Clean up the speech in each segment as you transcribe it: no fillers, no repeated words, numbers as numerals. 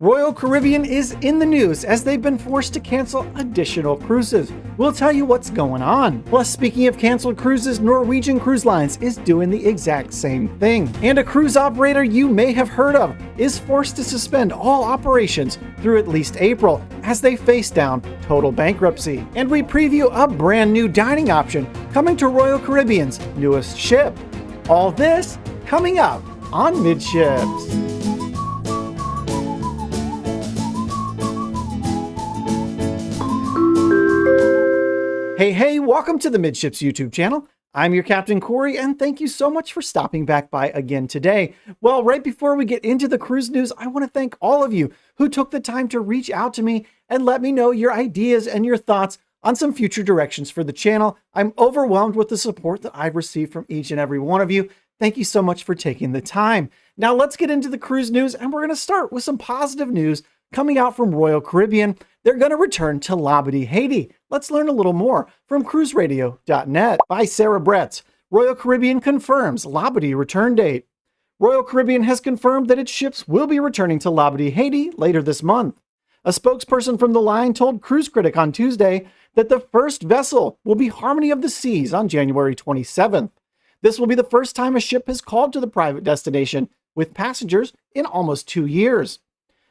Royal Caribbean is in the news as they've been forced to cancel additional cruises. We'll tell you what's going on. Plus, speaking of canceled cruises, Norwegian Cruise Lines is doing the exact same thing. And a cruise operator you may have heard of is forced to suspend all operations through at least April as they face down total bankruptcy. And we preview a brand new dining option coming to Royal Caribbean's newest ship. All this coming up on Midships. Hey, welcome to the Midships YouTube channel. I'm your Captain Corey, and thank you so much for stopping back by again today. Well, right before we get into the cruise news, I want to thank all of you who took the time to reach out to me and let me know your ideas and your thoughts on some future directions for the channel. I'm overwhelmed with the support that I've received from each and every one of you. Thank you so much for taking the time. Now let's get into the cruise news, and we're going to start with some positive news coming out from Royal Caribbean. They're going to return to Labadee, Haiti. Let's learn a little more from cruiseradio.net. By Sarah Bretz. Royal Caribbean confirms Labadee return date. Royal Caribbean has confirmed that its ships will be returning to Labadee, Haiti later this month. A spokesperson from the line told Cruise Critic on Tuesday that the first vessel will be Harmony of the Seas on January 27th. This will be the first time a ship has called to the private destination with passengers in almost 2 years.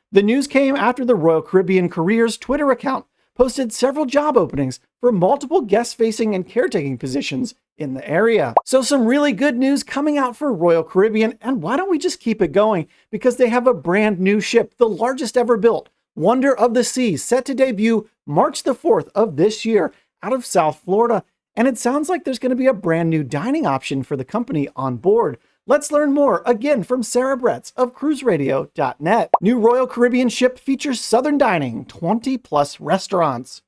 The news came after the Royal Caribbean Careers Twitter account posted several job openings for multiple guest-facing and caretaking positions in the area. So some really good news coming out for Royal Caribbean, and why don't we just keep it going? Because they have a brand new ship, the largest ever built, Wonder of the Seas, set to debut March the 4th of this year out of South Florida. And it sounds like there's going to be a brand new dining option for the company on board. Let's learn more, again, from Sarah Bretz of cruiseradio.net. New Royal Caribbean ship features Southern dining, 20-plus restaurants.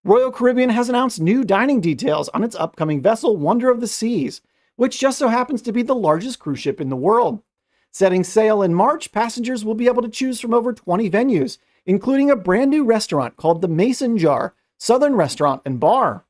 Royal Caribbean has announced new dining details on its upcoming vessel, Wonder of the Seas, which just so happens to be the largest cruise ship in the world. Setting sail in March, passengers will be able to choose from over 20 venues, including a brand new restaurant called the Mason Jar, Southern Restaurant and Bar.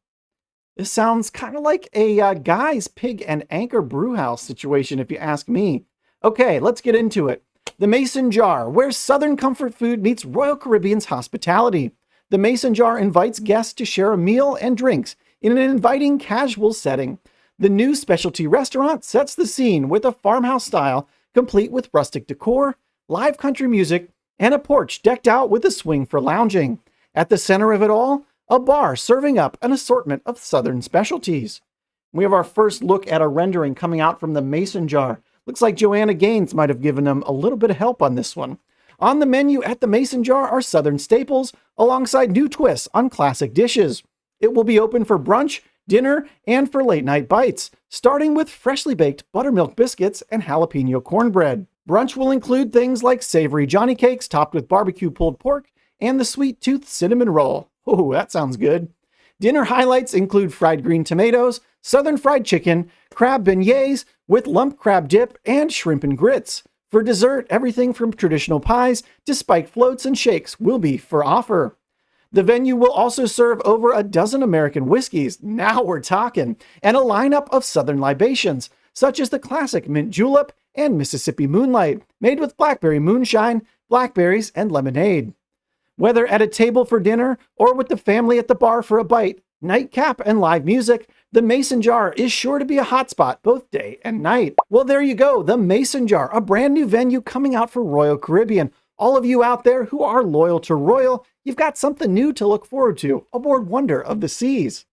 This sounds kind of like a Guy's Pig and Anchor Brewhouse situation, if you ask me. Okay, let's get into it. The Mason Jar, where Southern comfort food meets Royal Caribbean's hospitality. The Mason Jar invites guests to share a meal and drinks in an inviting, casual setting. The new specialty restaurant sets the scene with a farmhouse style, complete with rustic decor, live country music, and a porch decked out with a swing for lounging. At the center of it all, a bar serving up an assortment of Southern specialties. We have our first look at a rendering coming out from the Mason Jar. Looks like Joanna Gaines might have given them a little bit of help on this one. On the menu at the Mason Jar are Southern staples alongside new twists on classic dishes. It will be open for brunch, dinner, and for late night bites, starting with freshly baked buttermilk biscuits and jalapeno cornbread. Brunch will include things like savory Johnny cakes topped with barbecue pulled pork and the sweet tooth cinnamon roll. Oh, that sounds good. Dinner highlights include fried green tomatoes, Southern fried chicken, crab beignets with lump crab dip, and shrimp and grits. For dessert, everything from traditional pies to spiked floats and shakes will be for offer. The venue will also serve over a dozen American whiskeys, now we're talking, and a lineup of Southern libations, such as the classic mint julep and Mississippi moonlight, made with blackberry moonshine, blackberries, and lemonade. Whether at a table for dinner or with the family at the bar for a bite, nightcap, and live music, the Mason Jar is sure to be a hotspot both day and night. Well, there you go, the Mason Jar, a brand new venue coming out for Royal Caribbean. All of you out there who are loyal to Royal, you've got something new to look forward to aboard Wonder of the Seas.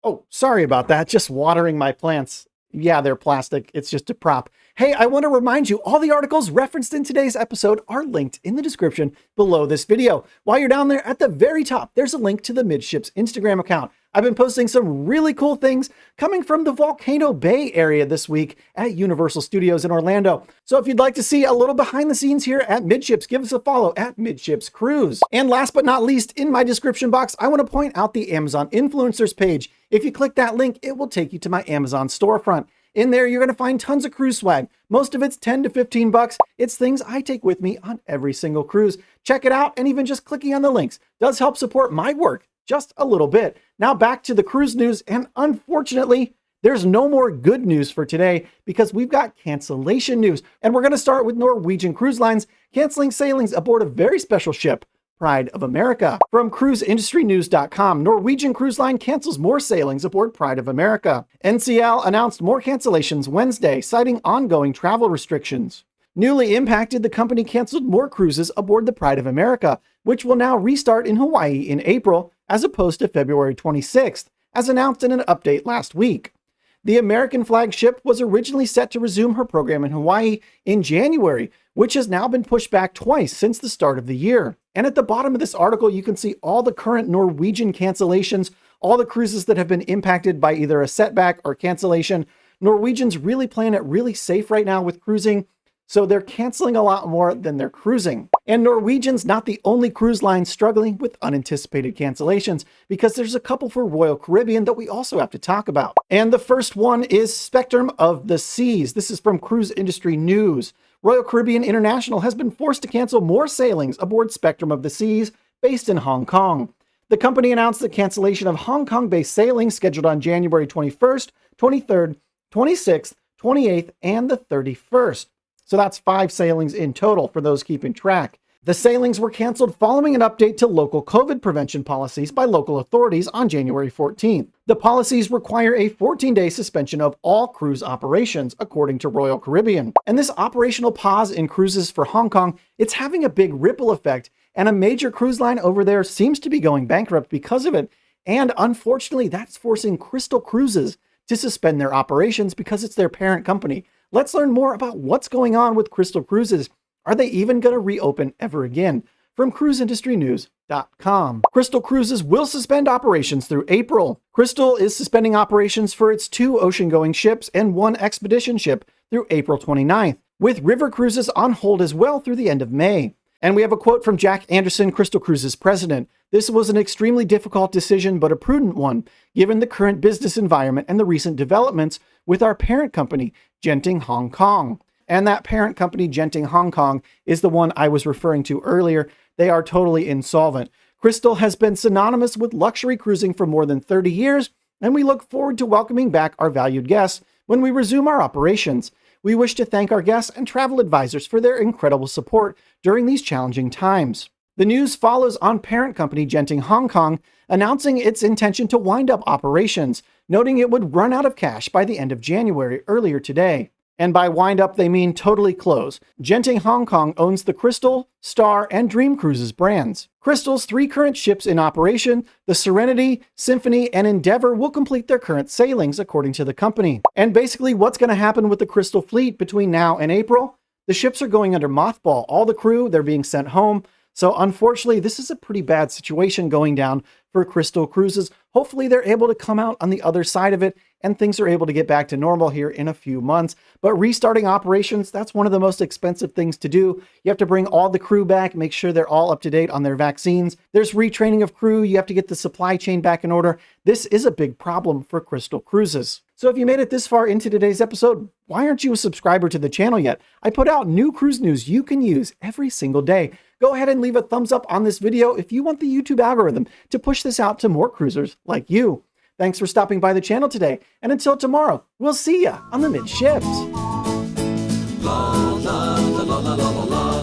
Oh, sorry about that, just watering my plants. Yeah, they're plastic. It's just a prop. Hey, I want to remind you, all the articles referenced in today's episode are linked in the description below this video. While you're down there at the very top, there's a link to the Midships Instagram account. I've been posting some really cool things coming from the Volcano Bay area this week at Universal Studios in Orlando. So if you'd like to see a little behind the scenes here at Midships, give us a follow at Midships Cruise. And last but not least, in my description box, I want to point out the Amazon Influencers page. If you click that link, it will take you to my Amazon storefront. In there, you're going to find tons of cruise swag. Most of it's 10 to 15 bucks. It's things I take with me on every single cruise. Check it out, and even just clicking on the links does help support my work just a little bit. Now back to the cruise news, and unfortunately, There's no more good news for today because we've got cancellation news. And we're going to start with Norwegian Cruise Lines canceling sailings aboard a very special ship, Pride of America. From cruiseindustrynews.com, Norwegian Cruise Line cancels more sailings aboard Pride of America. NCL announced more cancellations Wednesday, citing ongoing travel restrictions. Newly impacted, the company canceled more cruises aboard the Pride of America, which will now restart in Hawaii in April, as opposed to February 26th, as announced in an update last week. The American flag ship was originally set to resume her program in Hawaii in January, which has now been pushed back twice since the start of the year. And at the bottom of this article, you can see all the current Norwegian cancellations, all the cruises that have been impacted by either a setback or cancellation. Norwegian's really playing it really safe right now with cruising, so they're canceling a lot more than they're cruising. And Norwegian's not the only cruise line struggling with unanticipated cancellations, because there's a couple for Royal Caribbean that we also have to talk about. And the first one is Spectrum of the Seas. This is from Cruise Industry News. Royal Caribbean International has been forced to cancel more sailings aboard Spectrum of the Seas based in Hong Kong. The company announced the cancellation of Hong Kong-based sailings scheduled on January 21st, 23rd, 26th, 28th, and the 31st. So that's 5 sailings in total for those keeping track. The sailings were canceled following an update to local COVID prevention policies by local authorities on January 14th. The policies require a 14-day suspension of all cruise operations, according to Royal Caribbean. And this operational pause in cruises for Hong Kong, it's having a big ripple effect, and a major cruise line over there seems to be going bankrupt because of it. And unfortunately, that's forcing Crystal Cruises to suspend their operations because it's their parent company. Let's learn more about what's going on with Crystal Cruises. Are they even going to reopen ever again? From cruiseindustrynews.com. Crystal Cruises will suspend operations through April. Crystal is suspending operations for its 2 ocean-going ships and 1 expedition ship through April 29th, with river cruises on hold as well through the end of May. And we have a quote from Jack Anderson, Crystal Cruises president. "This was an extremely difficult decision, but a prudent one, given the current business environment and the recent developments with our parent company, Genting Hong Kong." And that parent company, Genting Hong Kong, is the one I was referring to earlier. They are totally insolvent. Crystal has been synonymous with luxury cruising for more than 30 years, and we look forward to welcoming back our valued guests when we resume our operations. We wish to thank our guests and travel advisors for their incredible support during these challenging times. The news follows on parent company Genting Hong Kong announcing its intention to wind up operations, noting it would run out of cash by the end of January earlier today. And by wind up, they mean totally close. Genting Hong Kong owns the Crystal, Star, and Dream Cruises brands. Crystal's 3 current ships in operation, the Serenity, Symphony, and Endeavour, will complete their current sailings, according to the company. And basically, what's going to happen with the Crystal fleet between now and April? The ships are going under mothball. All the crew, they're being sent home. So unfortunately, this is a pretty bad situation going down for Crystal Cruises. Hopefully they're able to come out on the other side of it and things are able to get back to normal here in a few months. But restarting operations, that's one of the most expensive things to do. You have to bring all the crew back, make sure they're all up to date on their vaccines. There's retraining of crew. You have to get the supply chain back in order. This is a big problem for Crystal Cruises. So if you made it this far into today's episode, why aren't you a subscriber to the channel yet? I put out new cruise news you can use every single day. Go ahead and leave a thumbs up on this video if you want the YouTube algorithm to push this out to more cruisers like you. Thanks for stopping by the channel today, and until tomorrow, we'll see ya on the Midships. La la la la la la la.